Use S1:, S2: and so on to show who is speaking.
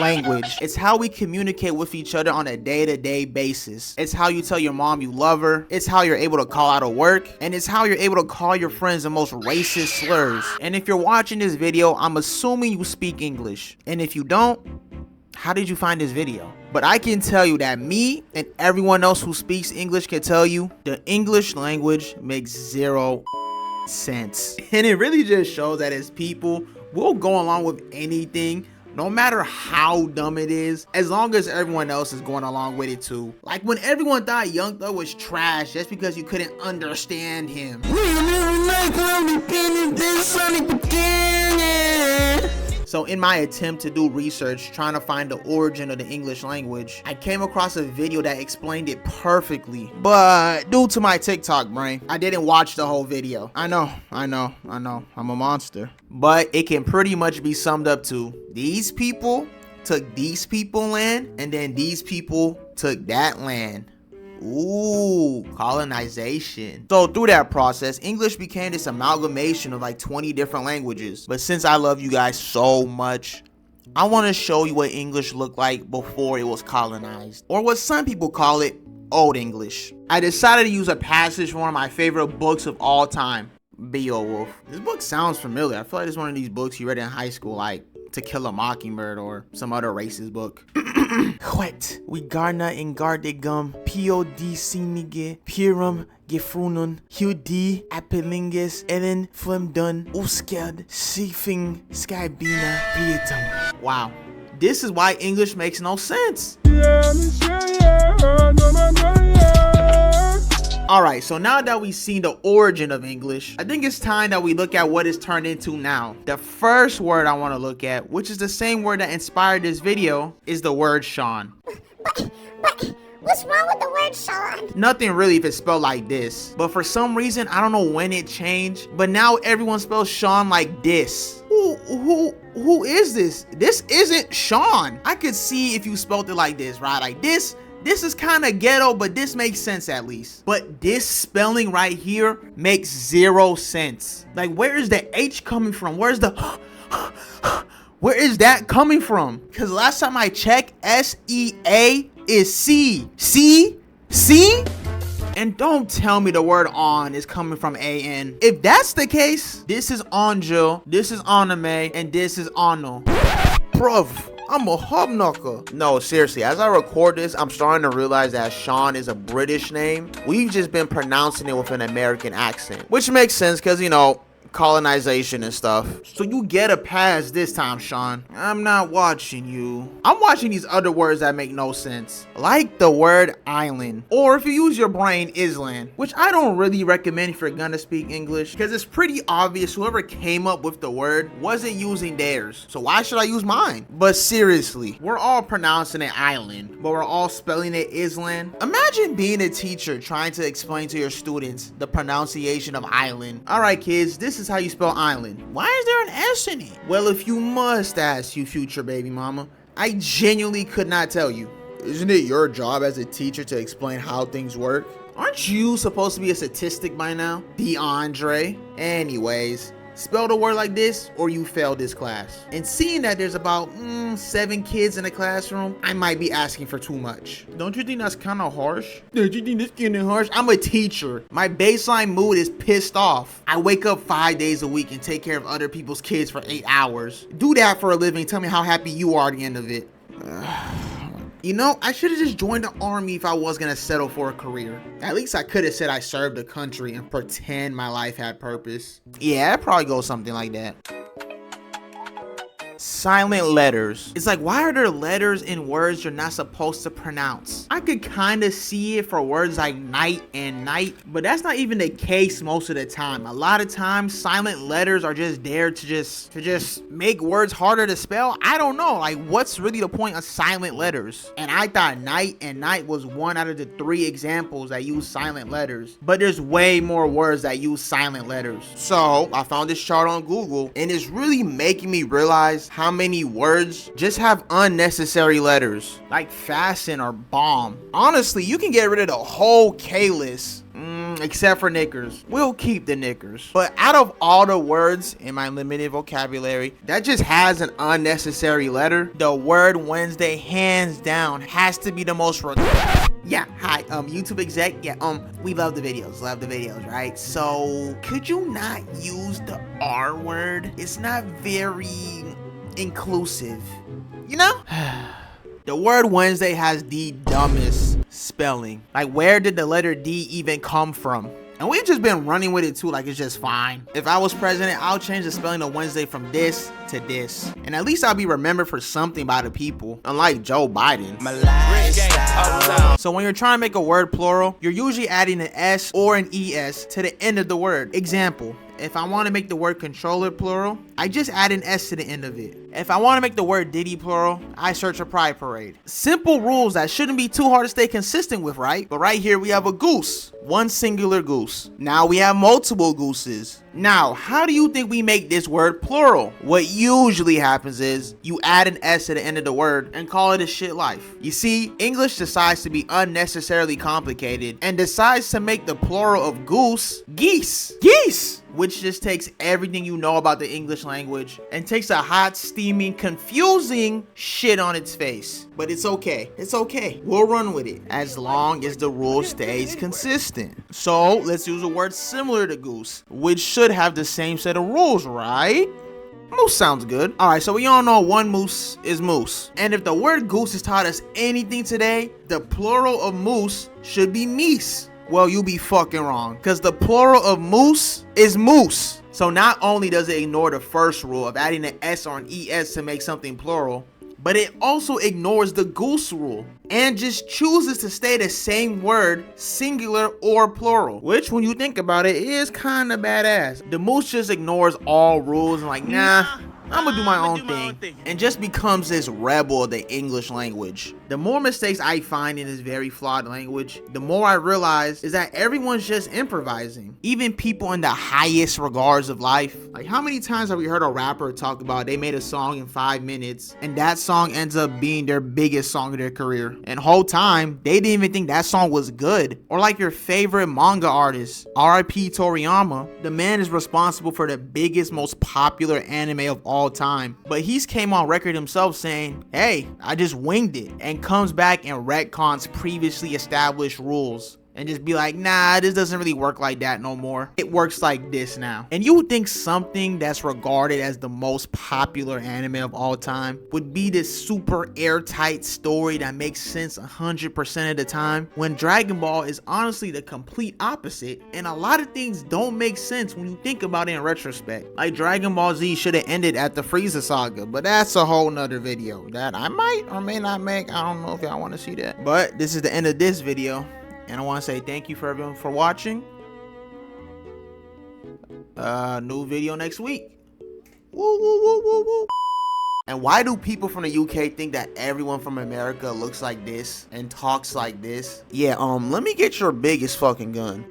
S1: language. It's how we communicate with each other on a day-to-day basis. It's how you tell your mom you love her. It's how you're able to call out of work. And it's how you're able to call your friends the most racist slurs. And if you're watching this video, I'm assuming you speak English. And if you don't, how did you find this video? But I can tell you that me and everyone else who speaks English can tell you the English language makes zero sense. And it really just shows that as people, we'll go along with anything, no matter how dumb it is, as long as everyone else is going along with it too. Like when everyone thought Young Thug was trash just because you couldn't understand him. So in my attempt to do research, trying to find the origin of the English language, I came across a video that explained it perfectly. But due to my TikTok brain, I didn't watch the whole video. I know, I'm a monster. But it can pretty much be summed up to these people took these people land, and then these people took that land. Ooh, colonization. So through that process, English became this amalgamation of like 20 different languages. But since I love you guys so much, I want to show you what English looked like before it was colonized, or what some people call it, Old English. I decided to use a passage from one of my favorite books of all time, Beowulf. This book sounds familiar. I feel like it's one of these books you read in high school, like To Kill a Mockingbird or some other racist book. Wet, we garna in gardigum, pod sinige, pirum gefrunun, hudi apelinges, ellen flemdun, usked, sifing skybina, pietum. Wow, this is why English makes no sense. Alright, so now that we've seen the origin of English, I think it's time that we look at what it's turned into now. The first word I want to look at, which is the same word that inspired this video, is the word Sean.
S2: But what's wrong with the word Sean?
S1: Nothing really if it's spelled like this. But for some reason, I don't know when it changed, but now everyone spells Sean like this. Who is this? This isn't Sean. I could see if you spelled it like this, right? Like this. This is kind of ghetto, but this makes sense at least. But this spelling right here makes zero sense. Like, where is the H coming from? Where is that coming from? Because last time I checked, S-E-A is C. See? And don't tell me the word on is coming from A-N. If that's the case, this is Anjo, this is Anime, and this is Ano. Bruv. I'm a hubknocker. No, seriously, as I record this, I'm starting to realize that Sean is a British name. We've just been pronouncing it with an American accent, which makes sense because, you know, colonization and stuff. So you get a pass this time, Sean. I'm not watching you. I'm watching these other words that make no sense, like the word island, or if you use your brain, island, which I don't really recommend if you're gonna speak English, because it's pretty obvious whoever came up with the word wasn't using theirs, so why should I use mine? But seriously, we're all pronouncing it island, but we're all spelling it island. Imagine being a teacher trying to explain to your students the pronunciation of island. All right, kids, this is how you spell island. Why is there an S in it? Well, if you must ask, you future baby mama, I genuinely could not tell you. Isn't it your job as a teacher to explain how things work? Aren't you supposed to be a statistic by now, DeAndre? Anyways, spell the word like this or you failed this class. And seeing that there's about 7 kids in the classroom, I might be asking for too much. Don't you think that's kind of harsh? Don't you think that's kind of harsh? I'm a teacher. My baseline mood is pissed off. I wake up 5 days a week and take care of other people's kids for 8 hours. Do that for a living. Tell me how happy you are at the end of it. You know, I should have just joined the army if I was gonna settle for a career. At least I could have said I served the country and pretend my life had purpose. Yeah, I'd probably go something like that. Silent letters. It's like, why are there letters in words you're not supposed to pronounce? I could kind of see it for words like night and night, but that's not even the case most of the time. A lot of times, silent letters are just there to just make words harder to spell. I don't know, like, what's really the point of silent letters? And I thought night and night was one out of the 3 examples that use silent letters, but there's way more words that use silent letters. So I found this chart on Google, and it's really making me realize how many words just have unnecessary letters, like fasten or bomb. Honestly, you can get rid of the whole K list. Except for knickers. We'll keep the knickers. But out of all the words in my limited vocabulary that just has an unnecessary letter, the word Wednesday hands down has to be the most yeah, hi, YouTube exec. Yeah, we love the videos, right? So could you not use the R word? It's not very inclusive, you know? The word Wednesday has the dumbest spelling. Like, where did the letter D even come from? And we've just been running with it too, like it's just fine. If I was president, I'll change the spelling of Wednesday from this to this. And at least I'll be remembered for something by the people, unlike Joe Biden. So when you're trying to make a word plural, you're usually adding an S or an ES to the end of the word. Example, if I want to make the word controller plural, I just add an S to the end of it. If I want to make the word Diddy plural, I search a Pride Parade. Simple rules that shouldn't be too hard to stay consistent with, right? But right here we have a goose, one singular goose. Now we have multiple gooses. Now, how do you think we make this word plural? What usually happens is you add an S to the end of the word and call it a shit life. You see, English decides to be unnecessarily complicated and decides to make the plural of goose, geese. Geese! Which just takes everything you know about the English language and takes a hot, steaming, confusing shit on its face. But it's okay. It's okay. We'll run with it as long as the rule stays consistent. So let's use a word similar to goose, which should have the same set of rules, right? Moose sounds good. All right, so we all know one moose is moose. And if the word goose has taught us anything today, the plural of moose should be meese. Well, you be fucking wrong, because the plural of moose is moose. So not only does it ignore the first rule of adding an S or an ES to make something plural, but it also ignores the goose rule and just chooses to stay the same word, singular or plural, which when you think about it is kind of badass. The moose just ignores all rules and like, nah, I'm gonna do my own thing, and just becomes this rebel of the English language. The more mistakes I find in this very flawed language, the more I realize is that everyone's just improvising. Even people in the highest regards of life. Like, how many times have we heard a rapper talk about they made a song in 5 minutes and that song ends up being their biggest song of their career, and whole time they didn't even think that song was good? Or like your favorite manga artist, R.I.P. Toriyama. The man is responsible for the biggest, most popular anime of all time, but he's came on record himself saying, hey, I just winged it, and comes back and retcons previously established rules and just be like, nah, this doesn't really work like that no more. It works like this now. And you would think something that's regarded as the most popular anime of all time would be this super airtight story that makes sense 100% of the time, when Dragon Ball is honestly the complete opposite, and a lot of things don't make sense when you think about it in retrospect. Like Dragon Ball Z should have ended at the Frieza saga, but that's a whole nother video that I might or may not make. I don't know if y'all want to see that. But this is the end of this video. And I want to say thank you for everyone for watching. New video next week. Woo, woo, woo, woo, woo. And why do people from the UK think that everyone from America looks like this and talks like this? Yeah, let me get your biggest fucking gun.